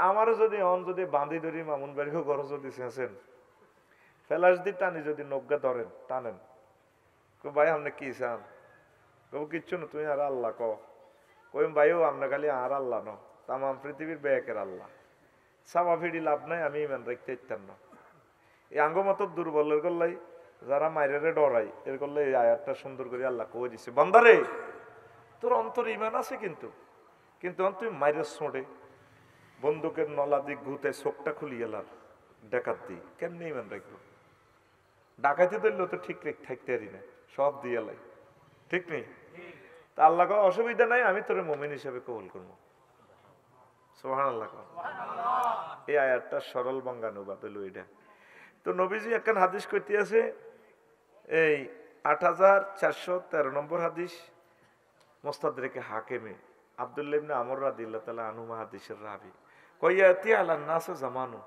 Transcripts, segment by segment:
আমারও যদি যদি বাঁধি ধরি মামুন বাড়িও ঘর যদি চেঁচেন ফেলাস দি টানি যদি নগ্গা ধরেন টানেন ভাই আপনি কি চান কব কিচ্ছু না তুমি আর আল্লাহ কই ভাইও আপনি খালি আর আল্লাহ ন তাম পৃথিবীর ব্যাকের আল্লাহ সামা ফিডি লাভ নাই আমি ইমান রাখতে ইত্যান না এই আঙ্গ মত দুর্বলের করলাই যারা মাইরে ডরাই এর করলে এই আয়াতটা সুন্দর করে আল্লাহ কয়ে দিচ্ছে বান্দারে তোর অন্তর ইমান আছে কিন্তু তুই মাইরে ছোঁড়ে বন্দুকের নলা দিক ঘুতে চোখটা খুলিয়ে এলার ডাকাত দিই কেমনি ইমান রাখবো ডাকাইতে ধরলেও তো ঠিক থাকতে পারি না সব দিয়ে এলাই ঠিক নেই তা আল্লাহ অসুবিধা নাই আমি তোর মুমিন হিসেবে কবুল করবো সুবহানাল্লাহ। এই আয়াতটা সরল বঙ্গানুবাদ হইল এটা। তো নবীজি একখান হাদিস কইতে আছে এই ৮৪১৩ নম্বর হাদিস মুস্তাদরিকে হাকিমে আব্দুল্লাহ ইবনে আমর রাদিয়াল্লাহু তাআলা আনহু হাদিসের রাবি কয়াতি আলান নাস জামানু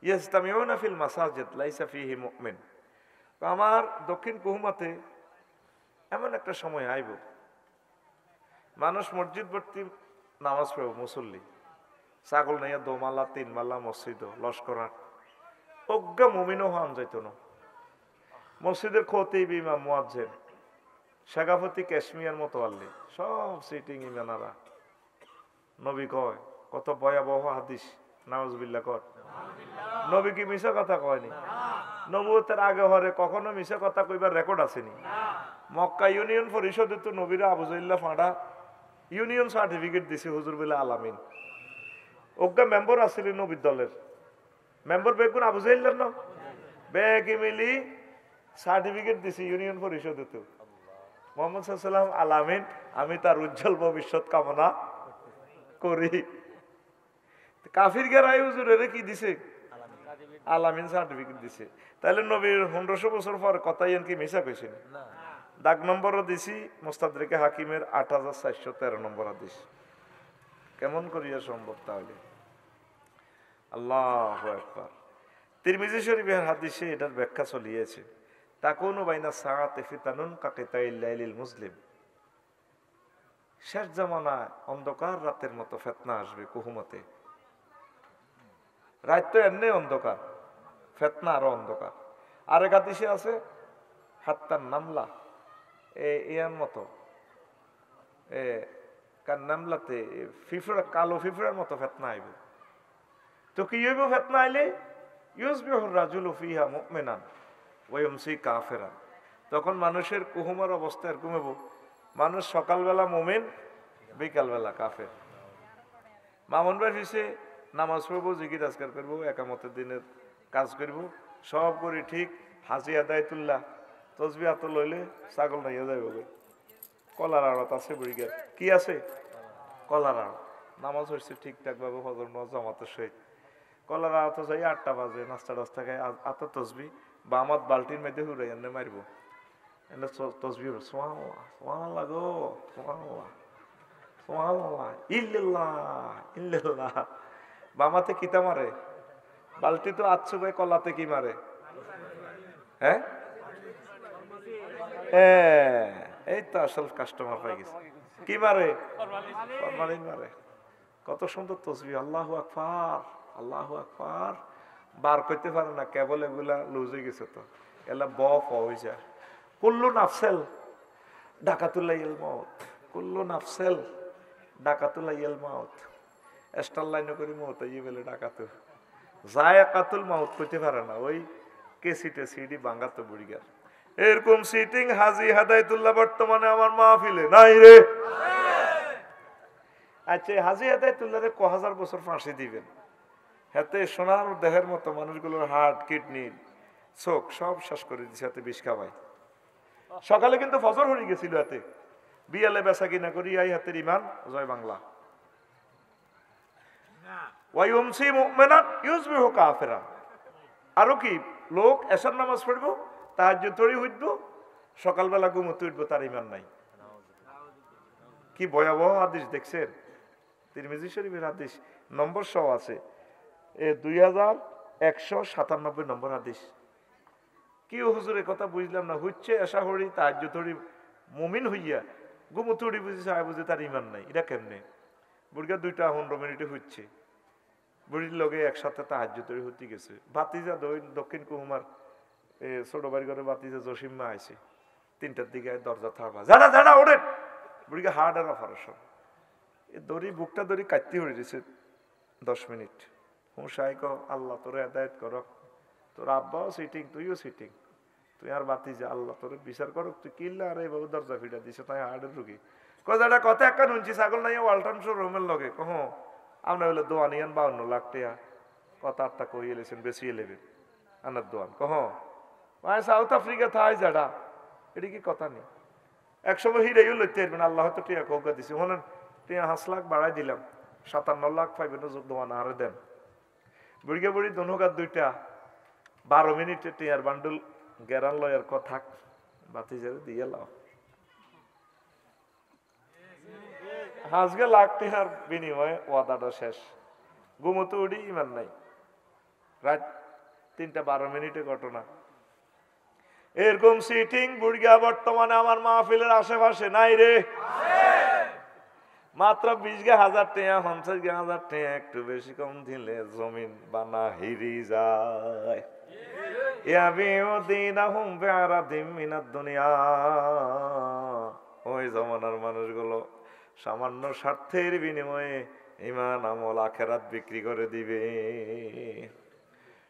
ইয়াসতামিউনা ফিল মাসাজিদ লাইসা ফিহি মুমিন। আমার দক্ষিণ কুহুমাতে এমন একটা সময় আইব মানুষ মসজিদ ভর্তি নামাজ পড়ব মুসল্লি ছাগল নাইয়া ২ মালা ৩ মালা মসজিদ লস্করাট অজ্ঞা মুমিনও হওয়া যাইত না। মসজিদের খতিব ইমাম মুয়াজ্জিন শেখাফতি কাশ্মীর মতো আল্লি সব সিটিং ইমানারা নবী কয় কত ভয়াবহ হাদিস নাউজুবিল্লাহ কর নবী কি মিছা কথা কয়নি নবুয়তের আগে হরে কখনো মিছা কথা কইবার রেকর্ড আসেনি। মক্কা ইউনিয়ন পরিষদে তো নবীরা আবু জাইল্লা ফাঁড়া ইউনিয়ন সার্টিফিকেট দিছে হুজুর বিল্লাহ আলামিন অজ্ঞা মেম্বার আসলে নবীর দলের মেম্বার বেগুন আবু জাইল্লার না বেগে মিলি সার্টিফিকেট দিছে ইউনিয়ন পরিষদে তো মোহাম্মদ সাল্লাল্লাহু আলাইহি আলামিন আমি তার উজ্জ্বল ভবিষ্যৎ কামনা করি। কাফির গেরাই হুজুরের কি দিছে আলামিন সার্টিফিকেট দিছে তাহলে নবীর ১৫০০ বছর পর কথাই কি মিশা কইছেন দাগ নম্বরও দিছি মুস্তাদরিকে হাকিমের ৮৪১৩ নম্বর হাদিস কেমন করিয়া সম্ভব তাহলে আল্লাহু আকবার। তিরমিজি শরীফের হাদিসে এটার ব্যাখ্যা চলিয়েছে তাকুনু বাইনা সাআতি ফিতানুন কাকিতাইল লাইলিল মুসলিম শেষ জামানায় অন্ধকার রাতের মতো ফিতনা আসবে কুহুমতে রাত তো এমনি অন্ধকার ফিতনা আরো অন্ধকার। আরেক হাদিসে আছে হাত্তান নামলা এর মতো কার নামলাতে ফিফড়া কালো ফিফড়ার মতো ফিতনা আইবে। তো কি হইব ফিতনা আইলে ইউসবিহুর রাজুলু ফিহা মুমিনান ওয়া ইউমসি কাফিরা তখন মানুষের কুহুমার অবস্থা এরকম হইব মানুষ সকালবেলা মুমিন বিকালবেলা কাফের। মামুন ভাই হিসে নামাজ পড়বো জিকির আজকার করবো একামতের দিনের কাজ করবো সব করি ঠিক হাজি আদায়তুল্লাহ তসবি হাত লইলে ছাগল নাইয়া যাইব কলার আড়ত আছে বুড়িগার কি আছে কলার আড়ত নামাজ হচ্ছে ঠিকঠাক ভাবে ফজর নামাজ জামাতের সহিত কলার আড়ত যাই ৮টা বাজে নাস্তা টাস্তা খাই আত তসবি বা আমার বালতির মধ্যে হুড়াই এনে মারবো এনে তসবি সুবহানাল্লাহ সুবহানাল্লাহ গো সুবহানাল্লাহ সুবহানাল্লাহ ইল্লাল্লাহ ইল্লাল্লাহ বামাতে কিতা মারে বালতি তো আচ্ছু ভাই কলাতে কি মারে হ্যাঁ এই তো আসল কাস্টমার পাই গেছে কি মারে ফরমালিন মারে। কত সুন্দর তসবিহ আল্লাহু আকবার আল্লাহু আকবার বার করতে পারে না কেবল এগুলা লুজ হয়ে গেছে তো এলা বফ হয়ে যায়। কুল্লু নাফসেল ডাকাতুল্লাহিল মাউত কুল্লু নাফসেল ডাকাতুল্লাহিল মাউত এস্টার লাইন করি মত ইয়ে বলে ডাকাতু জায়াকাতুল মাউত করতে পারে না ওই কেসিটে সিডি বাঙ্গাতো বুড়িগার এরকম সিটিং হাজি হাদায়তুল্লাহ বর্তমানে আমার মাহফিলে নাই রে। আচ্ছা হাজি হাদায়তুল্লাহ রে ১০০০ বছর ফাঁসি দিবেন হাতে সোনার দেহের মতো মানুষগুলোর হার্ট কিডনি চোখ সব শেষ করে দিচ্ছে হাতে বিষ খাওয়াই। সকালে কিন্তু ফজর হয়ে গেছিল হাতে বিয়ালে বেচা কিনা করি আই হাতের ইমান জয় বাংলা ওয়াইউমসি মুমিনান ইউসবিহু কাফিরা। আরো কি লোক এশার নামাজ পড়বো তাহাজ্জুদ তড়ি হইব সকালবেলা ঘুমোতে উঠবো তার ইমান নাই। কি ভয়াবহ হাদিস দেখছেন তিরমিজি শরীফের হাদিস নম্বর সহ আছে ২১৯৭ নম্বর হাদিস। কি হুজুর কথা বুঝলাম না হচ্ছে এশা হরি তাহাজ্জুদ তড়ি মুমিন হইয়া ঘুমোতে উঠি বুঝি সাহেব বুঝি তার ইমান নাই এটা কেমনে বুড়িকে 2-15 মিনিটে হচ্ছে, বুড়ির লগে একসাথে তাহাজ্জুদের হতে গেছে। ভাতিজা দক্ষিণ কুহুমার ছোট বাড়ি করে ভাতিজা জসিম্মা আইছে, 3টার দিকে দরজা থাড়বা, জানা জানা ওঠেন। বুড়িকে হার্ট আর অপারেশন, দড়ি বুকটা দড়ি কাটতে হয়ে গেছে 10 মিনিট। হুঁশাই ক আল্লাহ তোরে হেদায়েত করক, তোর আব্বাও সিটিং, তুইও সিটিং, তুই আর ভাতিজা আল্লাহ তোরে বিচার করক, তুই কিল্লা আর এইভাবে দরজা ফিটা দিছে, তাই হার্টের রুগী। কথাটা কথা একটা নুনছি ছাগল নাই ওয়ালটন শোরুমের লগে কহ আপনার হলে দোয়ান ইয়ান 52 লাখ টাকা কথা আটটা কই এলেছেন বেশি এলেবেন আনার দোয়ান কহ সাউথ আফ্রিকা থাই যারা, এটা কি কথা নেই। একসময় হিরেও লইতে পারবেন, আল্লাহ হয়তো টিয়া কৌকা দিছে, হলেন টিয়া 5 লাখ বাড়াই দিলাম, 57 লাখ পাইবেন দোয়ান আরে দেন। বুড়িকে বুড়ি দনুকার 2টা 12 মিনিটে টিয়ার বান্ডুল গেরান লয়ার কথা বাতিজারে দিয়ে লাও। হাজগে লাখ টাকার বিনিময়ে ওয়াদাটা শেষ, ঘুমোতে উঠি ইমান নাই। রাত 3:12 ঘটনা। এরকম সিটিং বুড়িয়া বর্তমানে আমার মাহফিলের আশেপাশে নাই রে। মাত্র 20,000 টাকা 50,000 টাকা একটু বেশি কম দিলে জমিন বানা হিরি যায়। ওই জমানার মানুষগুলো সামান্য স্বার্থের বিনিময়ে ইমান আমল আখেরাত বিক্রি করে দিবে।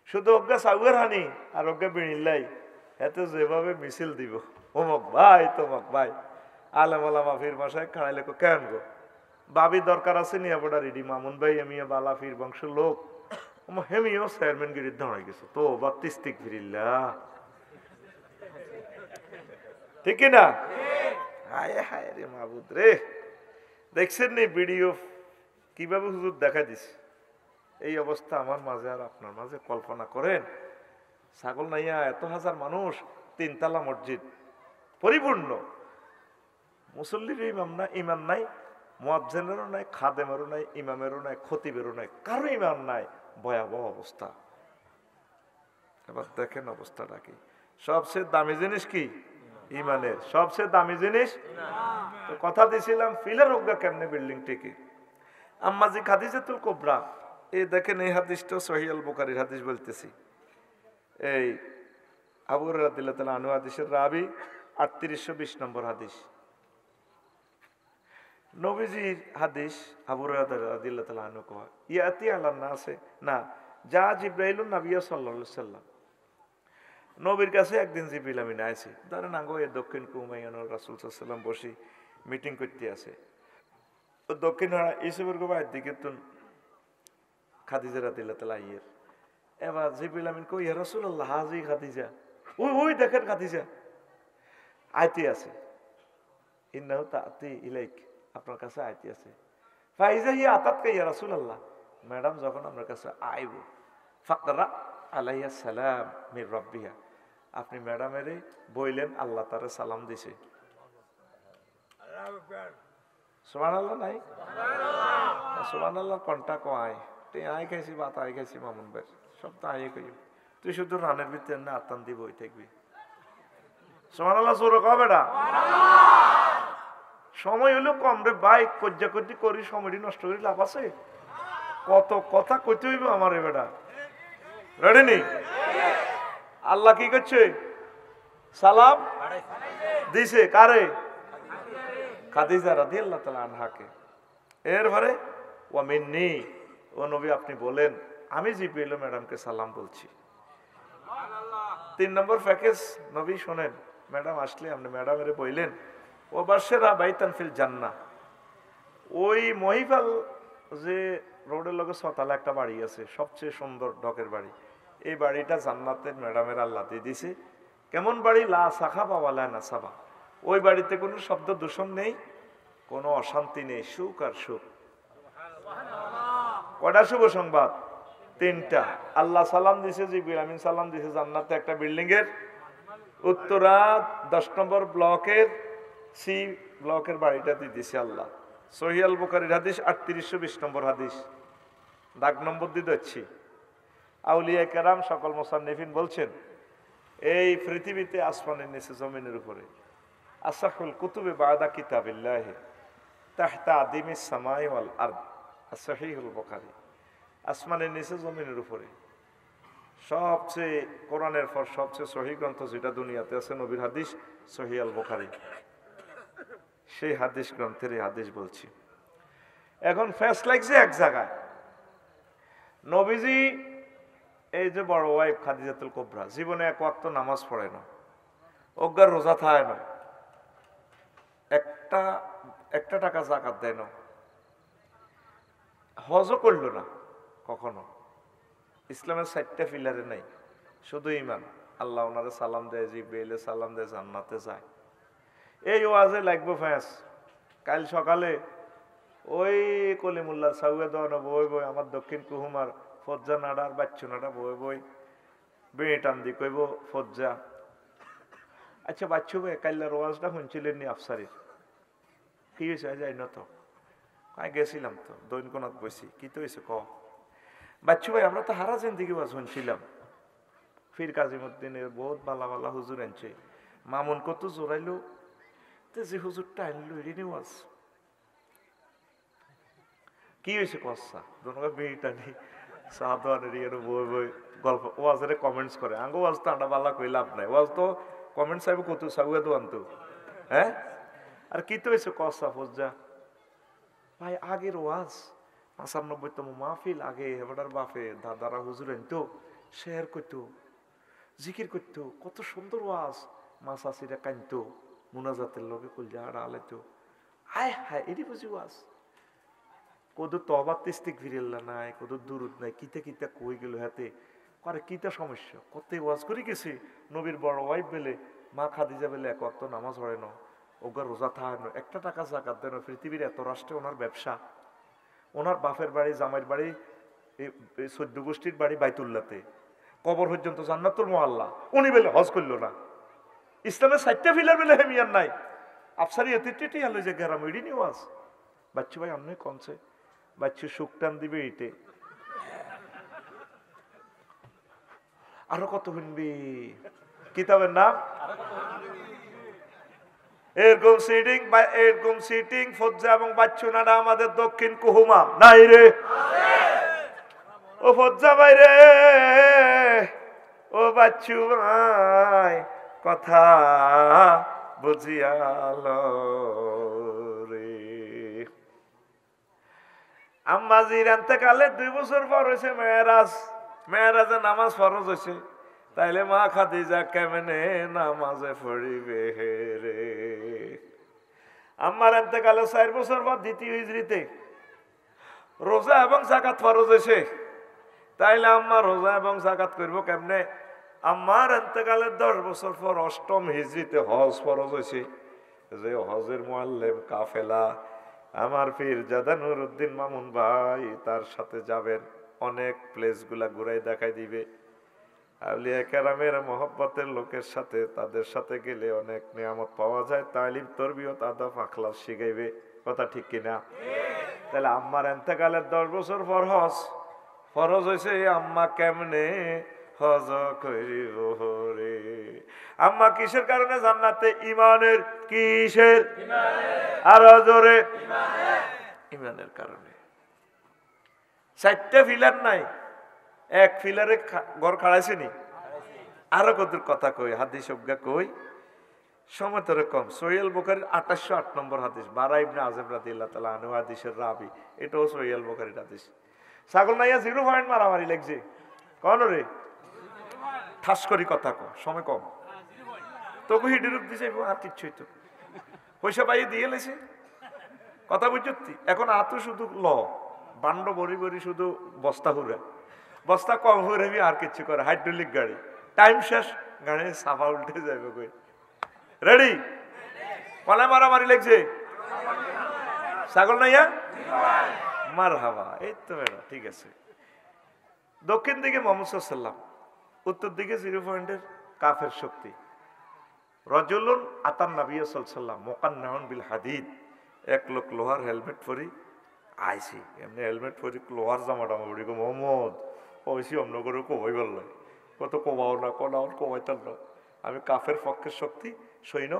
শুধু অজ্ঞা সাউয়ের হানি আর অজ্ঞা বিড়িল্লাই এত যেভাবে মিছিল দিব, অমক ভাই তমক ভাই, আলেম আলামা ফির মাসায় খাড়াইলে কেন গো ভাবি দরকার আছে নিয়ে বড়া রেডি, মামুন ভাই আমি বালা ফির বংশ লোক হেমিও চেয়ারম্যান গিরির দাঁড়াই গেছে তো বাতিস্তিক ফিরিল্লা, ঠিক না? হায় হায় রে মাহবুদ রে, দেখছেন নি ভিডিও কিভাবে হুজুর দেখা দিছে। এই অবস্থা আমার মাঝে আর আপনার মাঝে কল্পনা করেন। ছাগল নাইয়া এত হাজার মানুষ, 3 তলা মসজিদ পরিপূর্ণ, মুসল্লির ইমান নাই, মুয়াজ্জিনেরও নাই, খাদেমেরও নাই, ইমামেরও নাই, খতিবেরও নাই, কারো ইমান নাই, ভয়াবহ অবস্থা। এবার দেখেন অবস্থাটা কি। সবচেয়ে দামি জিনিস কি? ইমানের সবচেয়ে দামি জিনিস। তো কথা দিছিলাম ফিলের অজ্ঞা কেমনে বিল্ডিং টিকে। আম্মাজি খাদিজাতুল কুবরা, এই দেখেন এই হাদিসটা সহিহ আল বুখারীর হাদিস বলতেছি। এই আবু হুরায়রা রাদিয়াল্লাহু তাআলা আনহু হাদিসের রাবি 3820 নম্বর হাদিস, নবীজির হাদিস। আবু হুরায়রা রাদিয়াল্লাহু তাআলা আনহু কয় ইয়াতি আলান নাসে না যা জিবরাইলুন নবী সাল্লাল্লাহু আলাইহি সাল্লাম, নবীর কাছে একদিন জিবরিল আমিন আইছে। ধরেন আঙ্গো এই দক্ষিণ কুমাইয়ানোর রাসূল সাল্লাল্লাহু আলাইহি সাল্লাম বসি মিটিং করতে আছে, তো দক্ষিণ ইসুবের গোবাইয়ের দিকে তো খাদিজা রাদিয়াল্লাহু তাআলা আইয়ের। এবার জিবরিল আমিন কই ইয়া রাসূলুল্লাহ হাজি খাদিজা, ওই ওই দেখেন খাদিজা আইতে আছে, ইন্নাহু তাআতি ইলাইক, আপনার কাছে আইতে আছে। ফাইজা হিয়া আতাতকা ইয়া রাসূলুল্লাহ, ম্যাডাম যখন আপনার কাছে আইব ফাকরা আলাইহিস সালাম মির রাব্বিহা, আপনি ম্যাডামের বইলেন আল্লাহ তারে সালাম দিছে। সুবহানাল্লাহ নাই? সুবহানাল্লাহ কোনটা কয় তুই আই খাইছি ভাত আই খাইছি মামুন ভাই সব তো আই কই, তুই শুধু রানের ভিতরে না আত্মান দিব ওই থাকবি। সুবহানাল্লাহ জোরে কও বেটা। সময় হলো কম রে ভাই, কজ্জা কজ্জি করি সময়টি নষ্ট করি লাভ আছে? কত কথা কইতে হইব আমার বেটা। রেডি নি? আল্লাহ কি করছে? সালাম দিছে কারে? খাদিজা রাদিয়াল্লাহু তাআলা আনহাকে। এরপরে ওয়া মিন্নি, ও নবী আপনি বলেন আমি জিবরিল ম্যাডামকে সালাম বলছি। 3 নম্বর প্যাকেজ নবী শোনেন, ম্যাডাম আসলে আপনি ম্যাডামের বললেন ও বাশরা বাইতান ফিল জান্নাহ, ওই মহিফাল যে রোডের লগে 6 তলা একটা বাড়ি আছে, সবচেয়ে সুন্দর ঢকের বাড়ি, এই বাড়িটা জান্নাতের ম্যাডামের আল্লাহ দিয়ে দিছে। কেমন বাড়ি? লা সাখাবা ওয়ালা নাসাবা, ওই বাড়িতে কোনো শব্দ দূষণ নেই, কোনো অশান্তি নেই, সুখ আর সুখ। কটা শুভ সংবাদ? 3টা। আল্লাহ সালাম দিছে, জিবরিল আমিন সালাম দিছে জান্নাতে একটা বিল্ডিং এর উত্তরা 10 নম্বর ব্লকের সি ব্লকের বাড়িটা দিয়ে দিছে আল্লাহ। সহিহ আল বুখারীর হাদিস 3820 নম্বর হাদিস, দাগ নম্বর দিয়ে দিচ্ছি। আউলিয়া কেরাম সকল মুসান্নিফিন বলছেন এই পৃথিবীতে আসমানের নিচে জমিনের উপরে আসাহুল কুতুবে বাদা কিতাবিল্লাহ, তাহতা আদিমিস সামাই ওয়াল আরদ, সহিহুল বুখারী। আসমানের নিচে জমিনের উপরে সবচেয়ে কোরআনের পর সবচেয়ে সহিহ গ্রন্থ যেটা দুনিয়াতে আছে নবীর হাদিস, সহিহ আল বুখারী। সেই হাদিস গ্রন্থের এই হাদিস বলছি। এখন ফ্যাস লাগছে এক জায়গায়, নবীজি এই যে বড় ওয়াইফ খাদিজাতুল কুবরা জীবনে এক ওয়াক্ত নামাজ পড়ে না, অজ্ঞার রোজা থায় না, একটা টাকা যাকাত দেয় না, হজও করলো না কখনো। ইসলামের 4টা পিলারে নাই, শুধু ইমান। আল্লাহ ওনারে সালাম দেয়, জিব্রাইলে সালাম দেয়, জান্নাতে যায়। এই ওয়াজে লাগবো ফ্যাস। কাল সকালে ওই কলিমুল্লার সাউয়ে দেওয়ানো বই বই আমার দক্ষিণ কুহুমার ফজ্জা নাড়ার বাচ্চু নাড়া বই বই বেড়ে টান দি কইব ফজ্জা। আচ্ছা বাচ্চু ভাই কাল্লার ওয়াজটা শুনছিলেন নি আফসারির? কি হয়েছে যাই না তো, গেছিলাম তো দৈনকনাথ বসি, কি তো হয়েছে ক? বাচ্চু ভাই আমরা তো হারা জিন্দিগি ওয়াজ শুনছিলাম, ফির কাজিমুদ্দিনের বহুত বালা বালা হুজুর আনছে, মামুন কত জোরাইলো, তো যে হুজুরটা আনলো এটি ওয়াজ কি হয়েছে কসা দোনো বেড়িটা নেই সাহাদানের বই বই গল্প ওয়াজের কমেন্টস করে আঙ্গো ওয়াজ তো আন্ডা বাল্লা কই লাভ নাই, ওয়াজ তো কমেন্টস আইব কত সাগুয়ে তো আনতো। হ্যাঁ আর কি তো হয়েছে কসা ফজ্জা ভাই? আগের ওয়াজ 95তম মাহফিল আগে হেবাটার বাপে দাদারা হুজুর আনতো, শেয়ার করতো, জিকির করতো, কত সুন্দর ওয়াজ। মাসাসিরা কানতো, মুনাজাতের লগে কলজা আলাইতো, হায় হায় এটি বুঝি ওয়াজ। কদু তবার তিস্তিক ফিরিল্লা নাই, কদু দুরুদ নাই, কিতা কিতা কই গেল হাতে করে, কিতা সমস্যা কত ওয়াজ করে গেছে। নবীর বড় ওয়াইফ বেলে মা খাদিজা বেলে এক ওয়াক্ত নামাজ পড়ে না, ওগা রোজা থায় না, একটা টাকা জাকাত দেয় না। পৃথিবীর এত রাষ্ট্রে ওনার ব্যবসা, ওনার বাপের বাড়ি জামাইয়ের বাড়ি 14 গোষ্ঠীর বাড়ি বাইতুল্লাতে, কবর পর্যন্ত জান্নাতুল মুআল্লা, উনি বেলে হজ করলো না। ইসলামের 4টা পিলার বেলে হেমিয়ার নাই, আফসারি এতে আলো যে গেরাম এডি নি ওয়াজ। বাচ্চু ভাই অন্য কনছে বাচ্চু সুখ টান দিবে এইটে, আরো কত শুনবি কিতাবের নাম। এরকম সিটিং ফজ্জা এবং বাচ্চু নাডা আমাদের দক্ষিণ কুহুমা নাই রে। ও ফজ্জা ভাই রে, ও বাচ্চু ভাই কথা বুঝিয়ালো রে। আম্মাজির এতেকালে 2 বছর পর হয়েছে মেয়েরাজ, মেয়েরাজে নামাজ ফরজ হয়েছে, তাইলে মা খাদিজা কেমনে নামাজে পড়িবে রে। আম্মার এতেকালে 4 বছর পর 2য় হিজরিতে রোজা এবং যাকাত ফরজ হয়েছে, তাইলে আম্মা রোজা এবং যাকাত করবো কেমনে? আম্মার এতেকালে 10 বছর পর 8ম হিজরিতে হজ ফরজ হয়েছে, যে হজের মুআল্লিম কাফেলা আমার পীর জাদা নুরউদ্দিন মামুন ভাই তার সাথে যাবেন, অনেক প্লেস গুলা ঘুরাই দেখাই দিবে। আউলিয়া কেরামের মহব্বতের লোকের সাথে, তাদের সাথে গেলে অনেক নিয়ামত পাওয়া যায়, তালিম তরবিয়ত আদব আখলাক শিখাইবে, কথা ঠিক কিনা? তাহলে আম্মার এতেকালের 10 বছর পর হজ ফরজ হয়েছে, আম্মা কেমনে হজ করিব রে? আম্মা কিসের কারণে জান্নাতে? ইমানের। কিসের? আরো জোরে, ইমানের কারণে। 4টা ফিলার নাই, এক ফিলারে ঘর খাড়াইছেনি। আরো কত কথা কই, হাদিস অজ্ঞা কই, সময় তোর কম। সহিহ বুখারীর 2808 নম্বর হাদিস, বারা ইবনে আযিব রাদিয়াল্লাহু তাআলা আনহু হাদিসের রাবি, এটাও সহিহ বুখারীর হাদিস। ছাগল নাইয়া 0 পয়েন্ট মারামারি লাগছে কোন রে? ঠাস করি কথা কো, সময় কম। তবু হিডিরূপ দিছে আর কিচ্ছুই তো পয়সা পাইয়ে দিয়ে লেছে, কথা বুঝছি। এখন আতো শুধু ল বান্ড বড়ি বড়ি শুধু বস্তা হুরা, বস্তা কম হুরাবি আর কিচ্ছু করে। হাইড্রোলিক গাড়ি, টাইম শেষ, গাড়ি সাফা উল্টে যাবে কই। রেডি? কলে মারামারি লাগছে ছাগল নাইয়া মার হাওয়া, এই তো বেড়া ঠিক আছে। দক্ষিণ দিকে মুহাম্মদ সাল্লাল্লাহু আলাইহি ওয়াসাল্লাম, উত্তর দিকে 0 পয়েন্টের কাফের শক্তি। রাজুলুন আতান নবী সাল্লাল্লাহু আলাইহি ওয়াসাল্লাম মুকান্নাউন বিল হাদিদ, এক লোক লোহার হেলমেট পরি আইছি, এমনি হেলমেট পরি লোহার জামাটা পরি গো মোহাম্মদ ওইসি অন্য করে কমাই বলল, কত কমাও না কনাও কমাইতাম না, আমি কাফের পক্ষের শক্তি সৈন্য,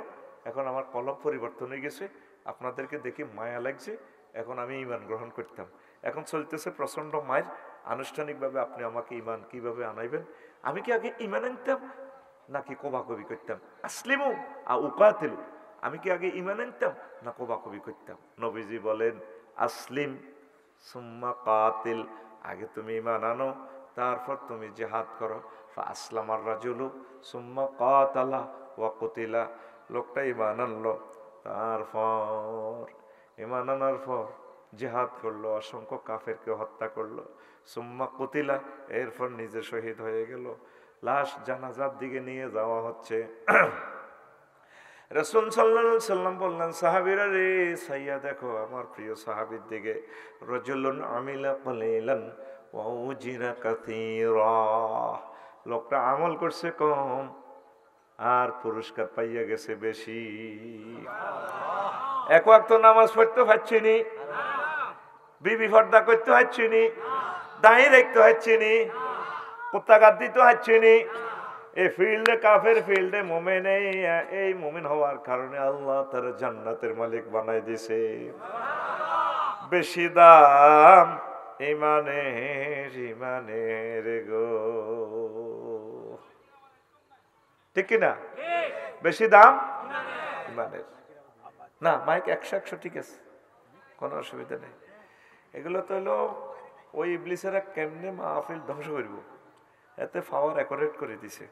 এখন আমার কলম পরিবর্তন হয়ে গেছে, আপনাদেরকে দেখে মায়া লাগছে, এখন আমি ঈমান গ্রহণ করতাম। এখন চলতেছে প্রচন্ড মায়ের, আনুষ্ঠানিকভাবে আপনি আমাকে ঈমান কিভাবে আনাইবেন? আমি কি আগে ঈমান আনতাম নাকি কোবাকবি করতাম? আসলিমু আর উকাতিলু, আমি কি আগে ঈমান আনতাম না কোবাকবি করতাম? নবীজি বলেন আসলিম সুম্মা কাতিল, আগে তুমি ঈমান আনো, তারপর তুমি জিহাদ করো। আসলামার রাজুলু সুম্মা কাতালা ওয়া কুতিলা, লোকটা ঈমান আনলো, তারপর ঈমান আনার পর জিহাদ করলো, অসংখ্য কাফেরকে হত্যা করলো, সুম্মা কুতিলা, এরপর নিজে শহীদ হয়ে গেল। লাশ জানাজার দিকে নিয়ে যাওয়া হচ্ছে। রাসূল সাল্লাল্লাহু আলাইহি সাল্লাম বললেন, সাহাবীরা রে, সাইয়া দেখো আমার প্রিয় সাহাবীর দিকে, রাজুলুন আমিলা কালিলান ওয়া উজিরা কাসীরা, লোকটা আমল করছে কম আর পুরস্কার পাইয়া গেছে বেশি। এক ওয়াক্ত নামাজ পড়তে পারছি নি, বিবি পর্দা করতে পারছি নি, দাঁড়িয়ে দেখতে পারছি নি, কুত্তাঘাত দিতে পারছি নি, এই ফিল্ডে কাফের ফিল্ডে মোমেন, এই মোমেন হওয়ার কারণে আল্লাহ তার জান্নাতের মালিক বানাই দিছে। বেশি দাম ইমানের, ইমানের গো, ঠিক কিনা? বেশি দাম ইমানের। না মাইক 100 ঠিক আছে, কোনো অসুবিধা নেই। এগুলো তো হলো ওই ইবলিসেরা কেমনে মাহফিল ধ্বংস করব, এতে পাওয়ার অ্যাকোরেট করে দিছে।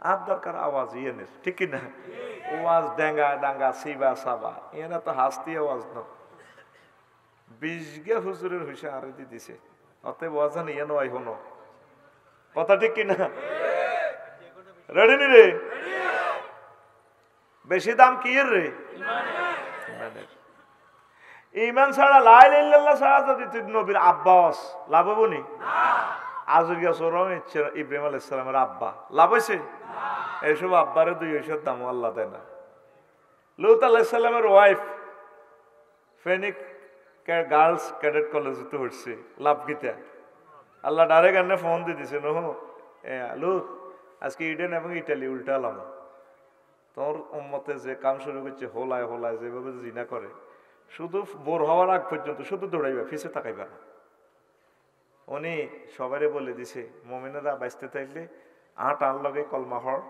আর দরকার আওয়াজ ইয়েনের, ঠিক কিনা? ওয়াজ ডেঙ্গা ডাঙ্গা সিবা সাবা, ইয়েনা তো হাসতি আওয়াজ ন 20 গে হুজুরের হুইসে আরে দি দিছে, অতএব ওয়াজান ইয়ে নয় হনো কথা, ঠিক কিনা? রেডি নি রে? বেশি দাম কি রে? ইমানের। ইমান ছাড়া, লা ইলাহা ইল্লাল্লাহ ছাড়া যদি তুই নবীর আব্বাস, লাভ হবো নি? আজরিয়া সোরম ইব্রাহিম আলাইহিস সালামের আব্বা, লাভ হয়েছে? এইসব আব্বারে 2 পয়সার দাম আল্লাহ দেয় না। লূত আলাইহিস সালামের ওয়াইফ ফেনিক গার্লস ক্যাডেট কলেজে তো উঠছে, লাভ কিতা? আল্লাহ ডাইরেক্ট এনে ফোন দিয়ে দিছে, নো লূত আজকে ইডেন এবং ইটালি উল্টা আলাম, তোর উম্মতে যে কাম শুরু করছে হোলায় হোলায় যেভাবে জিনা করে, শুধু বোর হওয়ার আগ পর্যন্ত শুধু দৌড়াইবা, ফিসে তাকাইবা না। উনি সবাই বলে দিছে মুমিনেরা বাঁচতে থাকলে আট লগে কলমা হর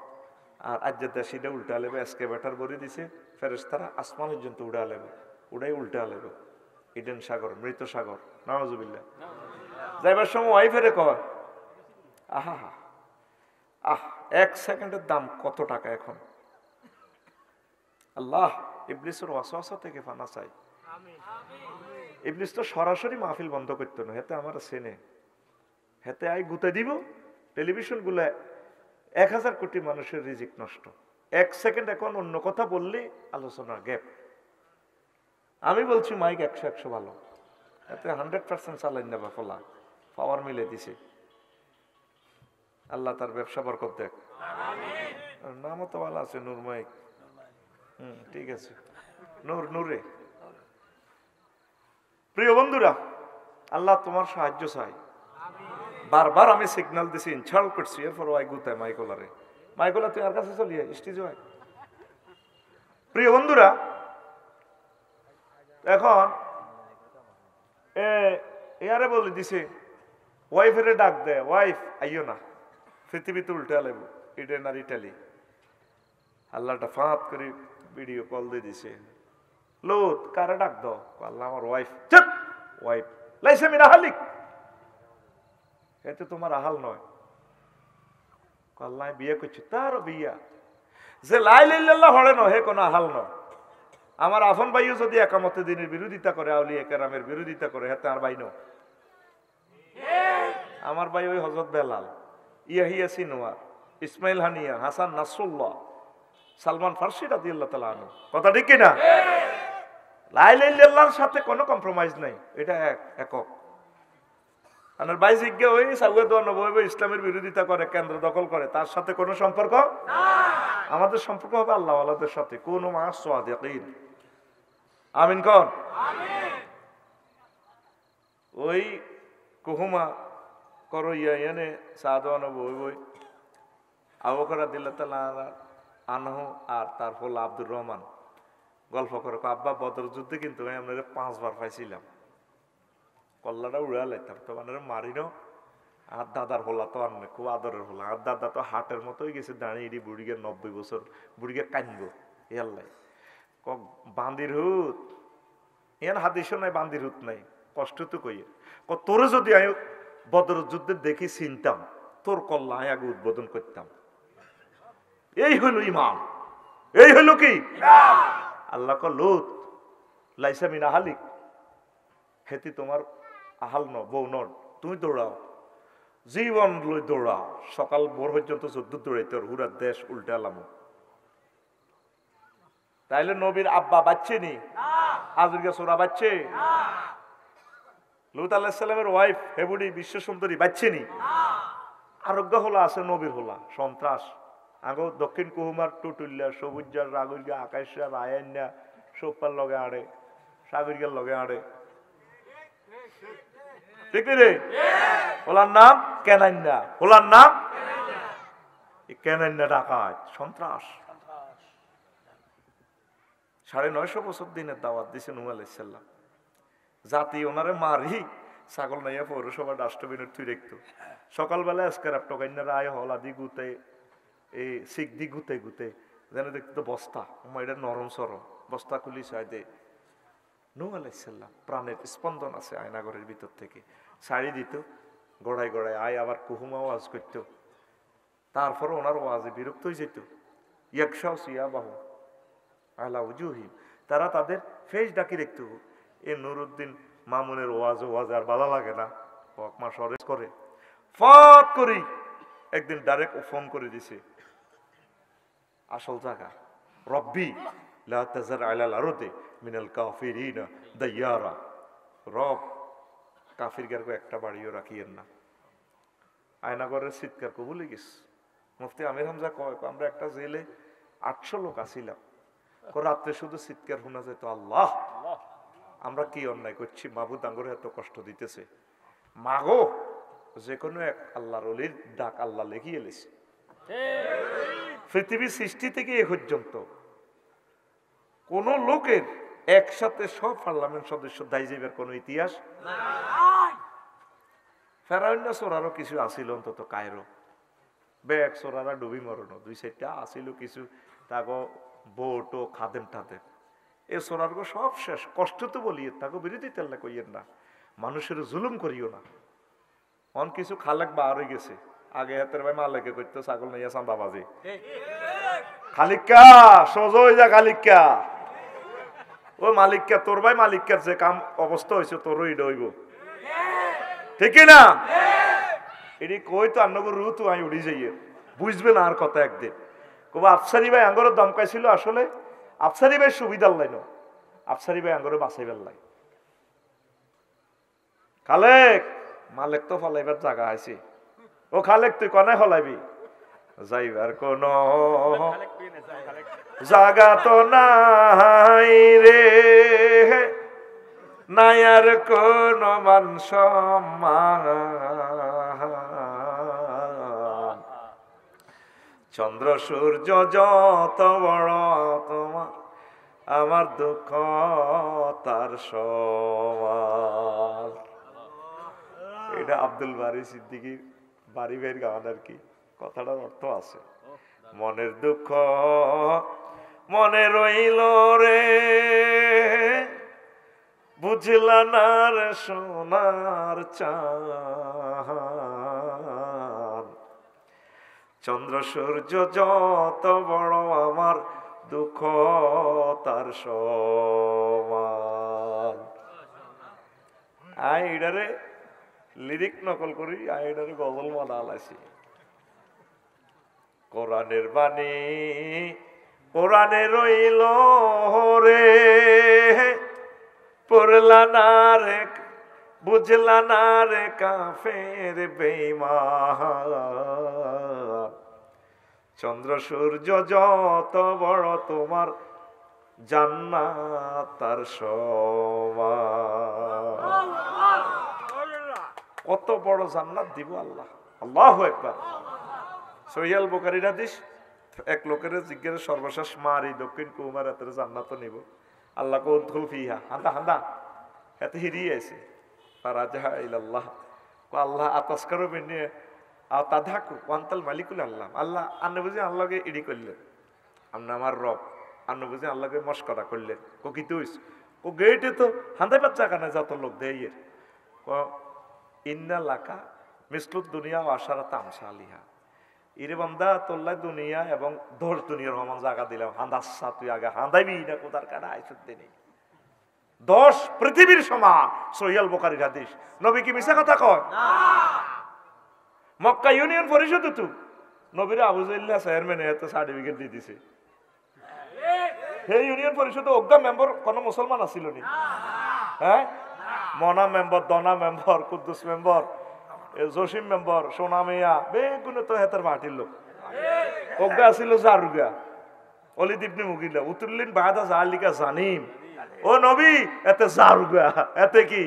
আর আজ্জাদাসিটা উল্টা লেবে, এসকেভেটার ভরে দিছে, ফেরেশতারা আসমান পর্যন্ত উড়া লেবে, উড়াই উল্টা লেবে। ইডেন সাগর, মৃত সাগর, নাউজুবিল্লাহ। যাইবার সময় ওয়াইফেরে কয়, আহা আহ 1 সেকেন্ডের দাম কত টাকা এখন। আল্লাহ ইবলিসের ওয়াসওয়াসা থেকে ফানা চাই। ইবলিস তো সরাসরি মাহফিল বন্ধ করতো না, হেতে আমার সেনে, হেতে আই গুতে দিব টেলিভিশন গুলা, 1000 কোটি মানুষের রিজিক নষ্ট। 1 সেকেন্ড এখন অন্য কথা বললে আলোচনার গ্যাপ। আমি বলছি মাইক 100 ভালো, এতে 100% চালাই নেবা ফলা পাওয়ার মিলে দিছে। আল্লাহ তার ব্যবসা বরকত দেখ। নামও তো ভালো আছে, নূর মাইক। ঠিক আছে, নূরে। প্রিয় বন্ধুরা, আল্লাহ তোমার সাহায্য চাই। বারবার আমি সিগন্যাল দিছি, ইনশাল করছি, এরপর ওয়াই গুতায় মাইকোলারে, মাইকোলা তুই আর কাছে চলিয়ে স্টেজ হয়। প্রিয় বন্ধুরা, এখন এয়ারে বলে দিছে ওয়াইফেরে ডাক দেয়, ওয়াইফ আইও না, পৃথিবীতে উল্টে আলেব ইডেন আর ইটালি। আল্লাহটা ফাঁত করে ভিডিও কল দিয়ে দিছে, লোত কারে ডাক দাও? আল্লাহ আমার ওয়াইফ। চুপ! ওয়াইফ লাইসা মিন আহলিক, এতে তোমার আহাল নয়। আল্লাহ বিয়ে করছে, তারও বিয়া। যে লা ইলাহা ইল্লাল্লাহ হরে নয়, হে কোনো আহাল নয়। আমার আফন ভাইও যদি একামতে দিনের বিরোধিতা করে, আউলিয়া কেরামের বিরোধিতা করে, হেতে আর ভাই নয়। আমার ভাই ওই হযরত বেলাল, ইয়াহিয়া সিনোয়ার, ইসমাইল হানিয়া, হাসান নাসরুল্লাহ, সালমান ফার্সি রাদিয়াল্লাহু তাআলা আনহু, কথা ঠিক কিনা? লা ইলাহা ইল্লাল্লাহর সাথে কোনো কম্প্রোমাইজ নাই, এটা একক। আমার ভাই জিজ্ঞা ওই সাউদ নবী ইসলামের বিরোধিতা করে, কেন্দ্র দখল করে, তার সাথে কোনো সম্পর্ক না। আমাদের সম্পর্ক হবে আল্লাহ ওয়ালাদের সাথে, কোন মাস সাদিকিন। আমিন কোন? আমিন। ওই কুহুমা করো ইয়ানে সাদওয়ান বই আবু বকর রাদিয়াল্লাহু তাআলা আনহু আর তার ফল আব্দুর রহমান, গল্প করে আব্বা বদর যুদ্ধে কিন্তু আমি আপনাদের 5 বার পাইছিলাম, কল্লাটা উড়া লাইতাম তো মানে মারিনো। আর দাদার হোলা তো আর খুব আদরের হোলা, আর দাদা তো হাটের মতোই গেছে দাঁড়িয়ে এটি বুড়িকে 90 বছর, বুড়িকে কানবো ইয়াল্লাই বান্দির হুত ইয়ান হাদিসও নাই, বান্দির হুত নাই, কষ্ট তো কইয়ে তোরে যদি আমি বদর যুদ্ধে দেখি চিনতাম তোর কল্লা আমি আগে উদ্বোধন করতাম। এই হইল ইমান, এই হইল কি আল্লাহ ক লুত লাইসা মিনা হালিক, হেতি তোমার আহাল ন বউ নট, তুমি দৌড়াও জীবন লই দৌড়াও, সকাল ভোর পর্যন্ত যুদ্ধ দৌড়াইতে হুরা দেশ উল্টালাম। তাইলে নবীর আব্বা বাচ্চে নি, আজকে সোরা বাচ্চে, লুত আলাইহিস সালামের ওয়াইফ হেবুডি বিশ্ব সুন্দরী বাচ্চে নি, আরোগ্য হলা আছে নবীর হলা সন্ত্রাস আগো দক্ষিণ কুহুমার টুটুল্লা সবুজার রাগুলগা আকাশা রায়ান্না সোপার লগে আড়ে সাগরিকার লগে আড়ে, ঠিক রে? ওলার নাম কেনান্না, ওলার নাম কেনান্না, ডাকাত সন্ত্রাস। 950 বছর দিনের দাওয়াত দিছে নূহ আলাইহিস সালাম, জাতি ওনারে মারি ছাগল নাইয়া পৌরসভা ডাস্টবিনের তুই দেখতো সকালবেলা স্ক্র্যাপ টকাইনা রায় হলাদি গুতে এই শিখ দি গুতে গুতে যেন দেখতো বস্তা এটা নরম সরম, বস্তা খুলি চাই দে। নূহ আলাইহিস সালাম প্রাণের স্পন্দন আছে আয়নাগরের ভিতর থেকে ছাড়ি দিত গড়ায় গড়ায় আয়, আবার কুহুমা ওয়াজ করত, তারপর ওনার ওয়াজে বিরক্ত হয়ে যেত। ইয়াকশাও সিয়াবাহু আলা উজুহিম, তারা তাদের ফেস ডাকি দেখত। এ নুরুদ্দিন মামুনের ওয়াজ আর ভালো লাগে না, হকমা সরেজ করে ফট করি একদিন ডাইরেক্ট ফোন করে দিছে আসল জায়গা, রব্বি লা তাজার আলাল আরদি মিনাল কাফিরিনা দাইয়ারা, রব কাফিরগারকে একটা বাড়িও রাখিয়েন না। আয়নাগরের চিৎকার কো ভুলে গেছে। মুফতি আমির হামজা কয় আমরা একটা জেলে 800 লোক আসিলাম, রাত্রে শুধু চিৎকার শোনা যেত আল্লাহ আমরা কি অন্যায় করছি, মাহবুদ আঙ্গুর এত কষ্ট দিতেছে, মাগো যে কোনো এক আল্লাহর ওলির ডাক আল্লাহ লেখিয়ে এলেছে। পৃথিবীর সৃষ্টি থেকে এ পর্যন্ত কোন লোকের একসাথে সব পার্লামেন্ট সদস্য দায় যাইবার কোন ইতিহাস নাই। ফেরাউন চোরারও কিছু আসিল অন্তত কায়রো, ব্যাগ চোরারা ডুবি মরণ 2-4টা আসিল কিছু, তাকে বোট ও খাদেম টাদেম এ চোরার সব শেষ। কষ্ট তো বলিয়ে তাকে বিরোধী তেল্লা কইয়েন না, মানুষের জুলুম করিও না। অন কিছু খালেক বার হয়ে গেছে, আগে হাতের ভাই মালেকে করতো ছাগল নাইয়া চাঁদাবাজি, খালিকা সোজা হয়ে যা খালিকা, ও মালিককা তোর ভাই মালিককার যে কাম অবস্থা হয়েছে তোরও এটা হইব, ঠিক না? এটি কই তো আন্নগর রু তো আমি উড়ি যাইয়ে বুঝবে না আর কথা একদিন কব আফসারি ভাই আঙ্গর দমকাইছিল, আসলে আফসারি ভাই সুবিধার লাইন, আফসারি ভাই আঙ্গরে বাঁচাইবার লাই। খালেক মালেক তো ফলাইবার জায়গা আছে, ও খালেক তুই কনে ফলাইবি, যাইবার কোন জায়গা তো নাই রে, নাই আর কোন মান সম্মান, চন্দ্র সূর্য যত বড় তোমার আমার দুঃখ তার সমান। এটা আব্দুল বারী সিদ্দিকীর বাড়ি ভাইয়ের গান আর কি, কথাটার অর্থ আছে। মনের দুঃখ মনে রইল রে, বুঝলা না রে সোনার চাঁদ, চন্দ্র সূর্য যত বড় আমার দুঃখ তার সমান। আই এটারে লিরিক নকল করি, আই এটারে গজল মানাল আছি। কোরআনের বাণী কোরআনে রইল রে, পড়লা না রে বুঝলা না রে কাফের বেঈমান, চন্দ্র সূর্য যত বড় তোমার জান্নাত তার সমান। কত বড় জান্নাত দিব আল্লাহ, আল্লাহু আকবার। সহিহ বুখারীর হাদিস, এক লোকের জিজ্ঞাসা সর্বশেষ মারি দক্ষিণ কুমার এত জান্নাত নিব, আল্লাহ কো উদ্খুল ফিহা, হান্দা হান্দা এতে হিরিয়ে আছে ফারাজা ইলাল্লাহ, কো আল্লাহ আতাসকারু বিনি আও তাধাকু ওয়ান্তাল মালিকুল আল্লাহ, আল্লাহ আন্নে বুঝি আল্লাহকে ইডি করলেন, আমনা আমার রব আন্নে বুঝি আল্লাহকে মস্করা করলেন। কো কি তুইস, ও গেটে তো হান্দাই বাচ্চা কানে যত লোক দেয়, কো ইন্না লাকা মিসলুদ দুনিয়া ও আশারাত আমসালিহা, ইরে বান্দা তোল্লাই দুনিয়া এবং 10 দুনিয়ার সমান জায়গা দিলাম, হান্দাসা তুই আগে হান্দাইবি না, কোথার কাটা আইসুদ্দি নেই, 10 পৃথিবীর সমান। সহিহ বুখারীর হাদিস। নবী কি মিছা কথা কয়? না। মক্কা ইউনিয়ন পরিষদ তো নবীর আবু জাইল্লা চেয়ারম্যান এত সার্টিফিকেট দিয়ে দিছে। সেই ইউনিয়ন পরিষদে অজ্ঞা মেম্বার কোন মুসলমান আছিল নি? হ্যাঁ, Mona member, Dona member, Quddus member, Jasim member, Sona Mia, বেগুনে তো হেতার পার্টির লোক। অজ্ঞা ছিল জারুগা অলিদ ইবনে মুগিলা, উতুল্লিন বাদা জালিকা জানিম, ও নবী এতে জারুগা, এতে কি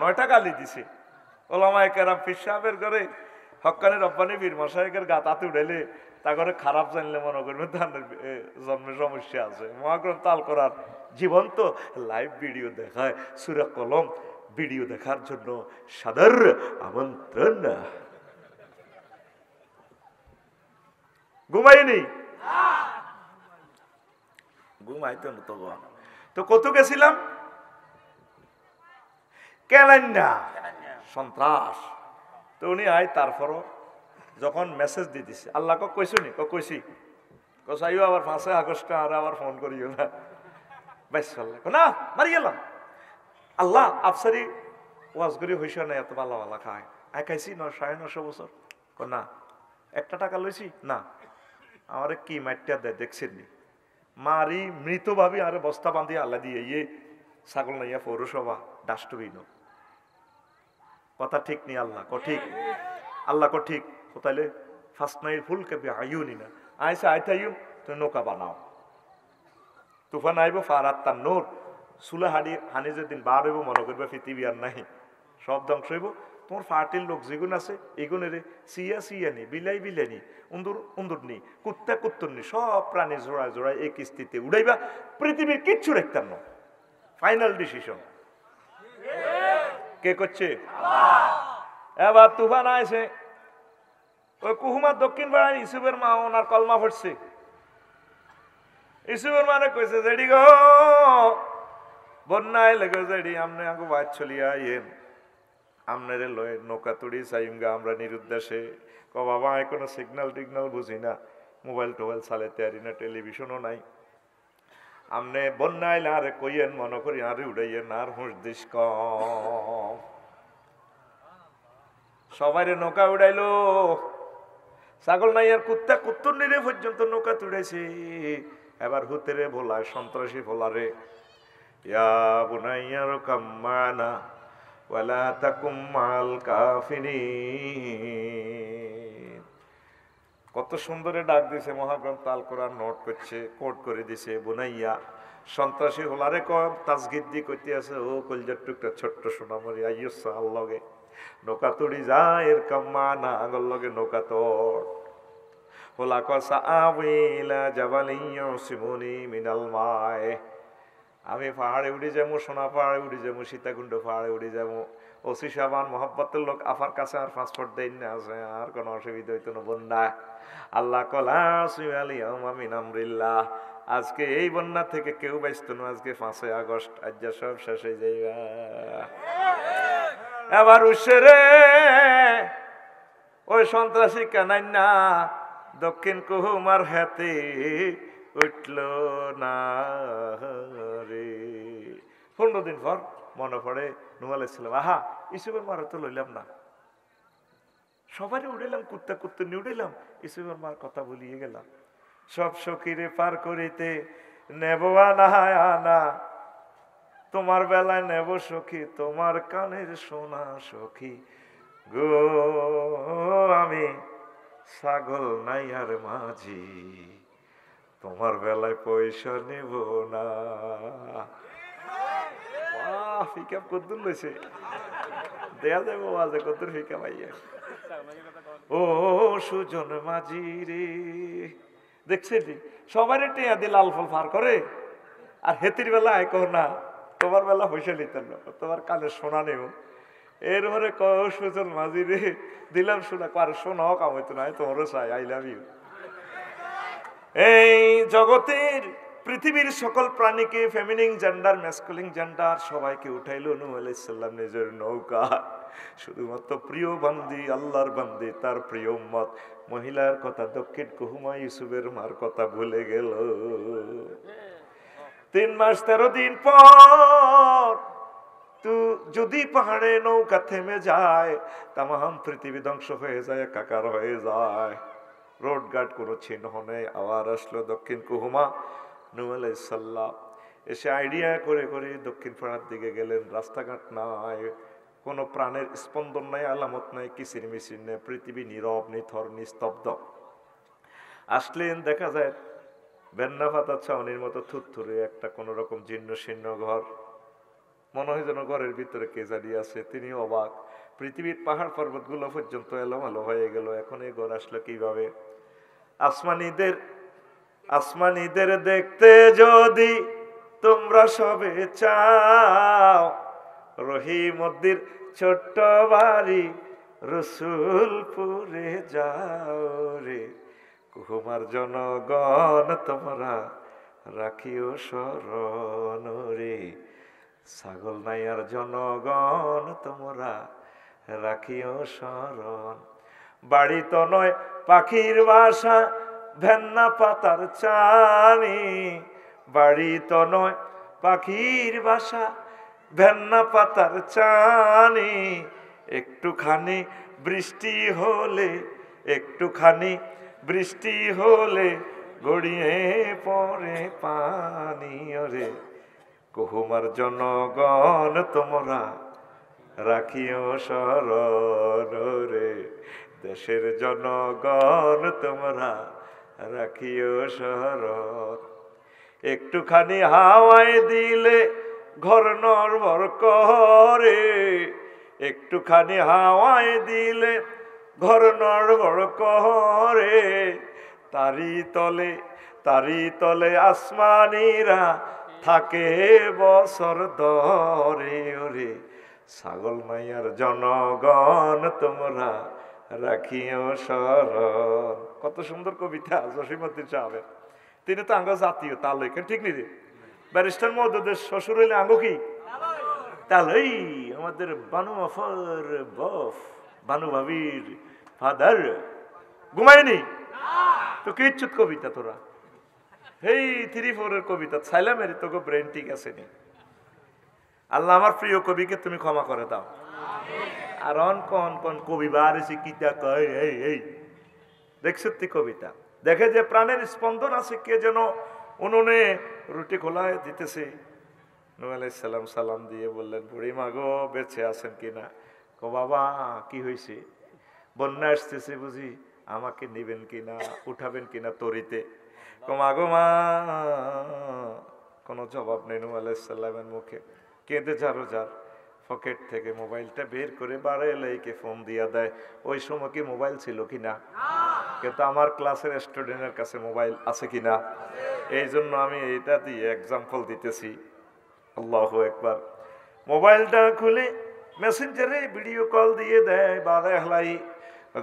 9টা গালি দিছে। ওলামায়ে কেরাম পীর সাহেবের ঘরে হক্কানি রব্বানি বীর মশায়েকের গাতাতে উড়াইলে তা করে খারাপ জানলে মনে করবে ধানের জন্মের সমস্যা আছে। মহাগ্রন্থ আল কোরআন জীবন্ত লাইভ ভিডিও দেখায়, সূরা কলম ভিডিও দেখার জন্য সাদর আমন্ত্রণ। ঘুমাইনি, ঘুমাইতো না তো কত গেছিলাম কেলেন না সন্ত্রাস। তো উনি আয়, তারপরও যখন মেসেজ দিয়ে দিছে, আল্লাহ কইছো নি? কইছি। কইসাইও আবার 5 আগস্ট আর আবার ফোন করিও না, বাইশ না মারি গেলাম। আল্লাহ আফসারি ওয়াজ করি হইস না, এত ভালো ভালো খায় আয় খাইছি 900 বছর। না 1 টাকা লইছি না, আমারে কি মাইটা দেয় দেখছেন নি? মারি মৃত ভাবি আরে বস্তা বান্ধি আল্লাহ দিয়ে ইয়ে ছাগল নাইয়া পৌরসভা ডাস্টবিন। কথা ঠিক নি? আল্লাহ কো ঠিক, আল্লাহ কো ঠিক। কোথাইলে ফার্স্ট নাইট ফুল কে আইউনি না আইসা আইতাইও তুমি নৌকা বানাও, তুফান আইব ফারাত তার নূর সুলা হানি যেদিন বার হইব মনে করবে পৃথিবী আর নাই, সব ধ্বংস হইব। তোমার ফার্টির লোক যেগুন আছে এগুনের সিয়া নি, বিলাই নি, উন্দুর নি, কুত্তুর নি, সব প্রাণী জোড়ায় জোড়ায় এই কিস্তিতে উড়াইবা, পৃথিবীর কিচ্ছু রাখতাম না। ফাইনাল ডিসিশন কে করছে? এবার তুফান আইছে, ওই কুহুমার দক্ষিণ পাড়ায় ইসুফের মা ওনার কলমা পড়ছে। ইসুফের মানে কইছে জেডি গো বন্যায় লেগে জেডি আমনে আগো বাদ চলিয়া আইয়েন, আমনেরে লয়ে নৌকা তুড়ি চাইমগা আমরা নিরুদ্দেশে। ক বাবা আমি কোনো সিগন্যাল টিগনাল বুঝি না, মোবাইল টোবাইল চালাইতে পারি না, টেলিভিশনও নাই, আমনে বন্যায় আরে কইয়েন মনে করি আরে উড়াইয়েন আর হুঁশ দিস কম। সবাইরে নৌকা উড়াইলো, ছাগল নাই আর কুত্তুর নিরে পর্যন্ত নৌকা তুড়াইছে। এবার হুতেরে ভোলায় সন্ত্রাসী ভোলারে, ইয়া বুনাইয়ার কাম্মানা ওয়ালা তাকুম মাল কাফিরিন। কত সুন্দরে ডাক দিছে, মহাগ্রন্থ আল কোরআন নোট করছে, কোট করে দিছে। বুনাইয়া সন্ত্রাসী হোলারে কম তাজগিদ্দি করতে আছে, ও কলজার টুকটা ছোট্ট সোনামরি আইয়ুসা আল্লগে নৌকা তুড়ি যায় এর কাম্মা না আগল লগে নৌকা তোড় হোলা কসা আবিলা জাবালিয়া সিমুনি মিনাল মায়। আমি পাহাড়ে উড়ে যাবো, সোনা পাহাড়ে উড়ে যাবো, সীতাকুণ্ড পাহাড়ে উড়ে যাবো। ওসি সাবান মহব্বতের লোক আফার কাছে আর পাসপোর্ট দেন না, আছে আর কোনো অসুবিধা হইতো না। বন্যা আল্লাহ কলা সুয়ালিয়ামিন আমরিল্লাহ, আজকে এই বন্যা থেকে কেউ বাঁচত না। আজকে 5 আগস্ট, আজ সব শেষ হয়ে যাইবা। এবার উসরে ওই সন্ত্রাসী কানাই না দক্ষিণ কুহুমার হাতে উঠল না রে। 15 দিন পর মনে পড়ে নূহ আলাইহিস সালাম, আহা ইসুফের মার তো লইলাম না, সবাই উড়াইলাম, কুত্তা নিয়ে উড়াইলাম, ইসুফের মার কথা বলিয়ে গেলাম। সব সখীরে পার করিতে নেব আনা, তোমার বেলায় নেব সখী তোমার কানের সোনা সখী গো, আমি ছাগল নাই আর মাঝি, তোমার বেলায় পয়সা নেব না। ফিকা কদ্দুর লইছে, দেয়া যাবো আজ কদ্দুর ফিকা ভাইয়া। ও সুজন মাঝি রে, দেখছেন সবাই টেয়া দিয়ে লাল ফল পার করে, আর হেতির বেলা আয় কহ না, তোমার বেলা পয়সা নিতেন না, তোমার কানে শোনা নেও। এরপরে কহ সুজন মাঝি রে দিলাম শোনা, আর শোনাও কাম হইতো না, তোমারও চাই, আই লাভ ইউ। এই জগতের পৃথিবীর সকল প্রাণীকে ফেমিনিন জেন্ডার, ম্যাসকুলিন জেন্ডার সবাইকে উঠাইলো নূহ আলাইহিস সালাম নিজের নৌকা। শুধুমাত্র প্রিয় বান্দি, আল্লাহর বান্দি, তার প্রিয় উম্মত মহিলার কথা, দক্ষিণ কুহুমা ইউসুফের মার কথা ভুলে গেল। 3 মাস 13 দিন পর তো যদি পাহাড়ে নৌকা থেমে যায়, তামাম পৃথিবী ধ্বংস হয়ে যায়, একাকার হয়ে যায়। রোড গার্ড কোনো চিহ্ন নেই। আবার আসলো দক্ষিণ কুহুমা, নূহ আলাইহিস সালাম এসে আইডিয়া করে করে দক্ষিণ পাড়ার দিকে গেলেন। রাস্তাঘাট নাই, কোনো প্রাণের স্পন্দন নাই, আলামত নাই, কিসির মিছির নেই, পৃথিবী নীরব, নিথর, নিস্তব্ধ। আসলেন, দেখা যায় বেন্না পাতা ছাউনির মতো থুরথুরে একটা কোনো রকম জীর্ণ শীর্ণ ঘর, মনে হয় যেন ঘরের ভিতরে কে জানি আছে। তিনি অবাক, পৃথিবীর পাহাড় পর্বত গুলো পর্যন্ত এলোমেলো হয়ে গেল, এখন এই ঘর আসলো কিভাবে? আসমানীদের দেখতে যদি তোমরা সবে চাও, রহিমদ্দির ছোট্ট বাড়ি রসুলপুরে যাও রে। কুহুমার জনগণ তোমরা রাখিও শরণ রে। ছাগল নাইয়ার জনগণ তোমরা রাখিও শরণ। বাড়ি তো নয় পাখির বাসা, ভেন্না পাতার চানি। বাড়ি তো নয় পাখির বাসা, ভেন্না পাতার চানি। একটুখানি বৃষ্টি হলে, একটুখানি বৃষ্টি হলে গড়িয়ে পড়ে পানি ওরে। কুহুমার জনগণ তোমরা রাখিও শরণ রে। দেশের জনগণ তোমরা রাখিও শরণ। একটুখানি হাওয়ায় দিলে ঘর নড়বড় করে, একটুখানি হাওয়ায় দিলে ঘর নড়বড় করে। তারি তলে আসমানীরা থাকে বছর ধরে ওরে। ছাগল মাইয়ার জনগণ তোমরা রাখিও শরণ। কত সুন্দর কবিতা জসীমউদ্দিন সাহেবের। তিনি তো আঙ্গ জাতীয় তালই, ঠিক নি রে? ব্যারিস্টার মহোদয়ের শ্বশুর হইলে আঙ্গ কি তালই। আমাদের বানু আফার বফ, বানু ভাবির ফাদার ঘুমায়নি তো কি ইচ্ছুত কবিতা তোরা। এই 3-4 কবিতা ছাইলাম এর, তোকে ব্রেন ঠিক আছে নি। আল্লাহ আমার প্রিয় কবিকে তুমি ক্ষমা করে দাও। আর কন কবি বাড়ি কিতা কয়, এই দেখছ কবিতা দেখে যে প্রাণের স্পন্দন আছে, কে যেন উনুনে রুটি খোলায় দিতেছে। নূহ আলাইহিস সালাম সালাম দিয়ে বললেন, বুড়ি মা গো বেঁচে আছেন কিনা? কো বাবা কি হয়েছে? বন্যা আসতেছে বুঝি, আমাকে নিবেন কিনা, উঠাবেন কিনা তরিতে? কো মা গো মা। কোনো জবাব নেই নূহ আলাইহিস সালামের মুখে। কেঁদে যারো যার পকেট থেকে মোবাইলটা বের করে বারেলাইকে ফোন দিয়া দেয়। ওই সময় কি মোবাইল ছিল কিনা? কিন্তু আমার ক্লাসের স্টুডেন্টের কাছে মোবাইল আছে কিনা? এই জন্য আমি এইটা দিয়ে এক্সাম্পল দিতেছি। আল্লাহু আকবার। মোবাইলটা খুলে মেসেঞ্জারে ভিডিও কল দিয়ে দেয়, বারেলাই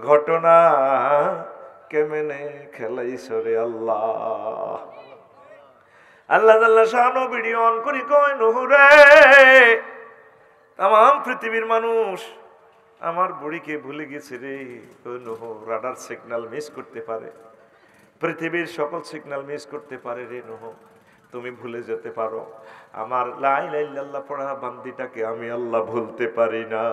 ঘটনা কেমনে খেলাইছরে আল্লাহ। আল্লাহ শানো ভিডিও অন করি কয়, নূহ রে তাম পৃথিবীর মানুষ আমার বুড়িকে ভুলে গেছে রে। নূহ রাডার সিগন্যাল মিস করতে পারে, পৃথিবীর সকল সিগন্যাল মিস করতে পারে রে নূহ, তুমি ভুলে যেতে পারো। আমার লা ইলাহা ইল্লাল্লাহ পড়া বান্দিটাকে আমি আল্লাহ ভুলতে পারি না।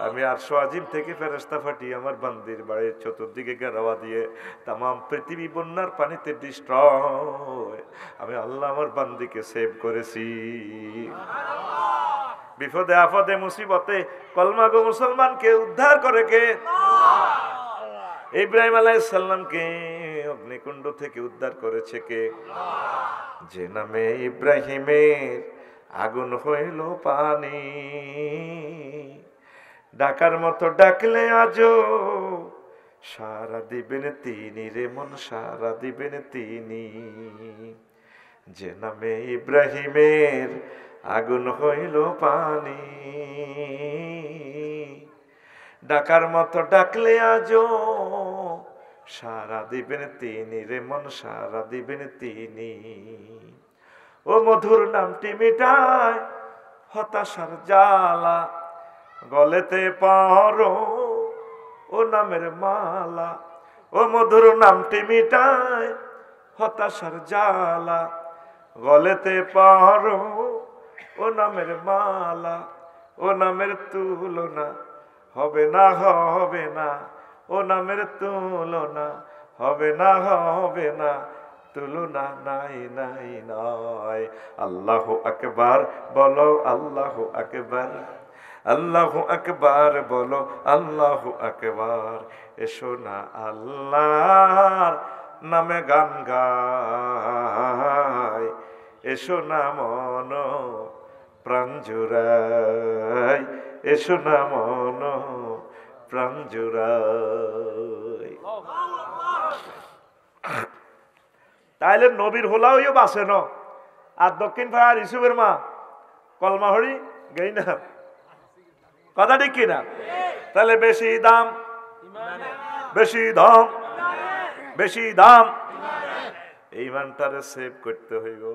আমি আরশ আজিম থেকে ফেরেশতা পাঠিয়ে আমার বান্দির বাড়ির চতুর্দিকে ঘেরাওয়া দিয়ে তামাম পৃথিবী বন্যার পানিতে ডিস্ট্রয়, আমি আল্লাহ আমার বান্দিকে সেভ করেছি। বিপদে আপদে মুসিবতে কলমাগো মুসলমানকে উদ্ধার করে কে? ইব্রাহিম আলাইহিস সালামকে অগ্নিকুণ্ড থেকে উদ্ধার করেছে কে? যে নামে ইব্রাহিমের আগুন হইল পানি। ডাকার মতো ডাকলে আজও সারা দিবেন তিনি রে মন, সারা দিবেন তিনি। যে নামে ইব্রাহিমের আগুন হইল পানি, ডাকার মতো ডাকলে আজো সারা দিবেন তিনি রে মন, সারা দিবেন তিনি। ও মধুর নামটি মিটায় হতাশার জ্বালা, গলেতে পারো ও নামের মালা। ও মধুর নামটি মিটায় হতাশার জ্বালা, গলেতে পারো ও নামের মালা। ও নামের তুলনা হবে না, হবে না, ও নামের তুলনা হবে না, হবে না, তুলনা নাই নাই নাই। আল্লাহু আকবার বলো, আল্লাহু আকবার, আল্লাহু আকবার বলো, আল্লাহু আকবার। এসো না আল্লাহর নামে গান গাই, এসো না মন প্রাণ জুড়াই, এসো না মন প্রাণ জুড়াই। তাইলে নবীর হোলাও বাসে ন, আর দক্ষিণ পাড়ার ইসুফের মা কলমা হরি গেই না, কথা ঠিক কিনা? তাহলে বেশি দাম, বেশি দাম, বেশি দাম, ইমানটারে সেভ করতে হইব।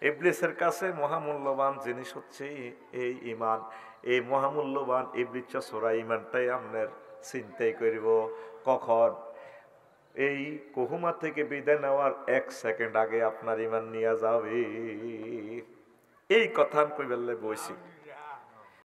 ইবলিসের কাছে মহামূল্যবান জিনিস হচ্ছে এই ইমান। এই মহামূল্যবান ইবলিস ছোড়া ইমানটাই আপনার চিন্তাই করিব কখন এই কুহুমা থেকে বিদায় নেওয়ার 1 সেকেন্ড আগে আপনার ইমান নিয়ে যাবে। এই কথা আমি কই বললে বইছি।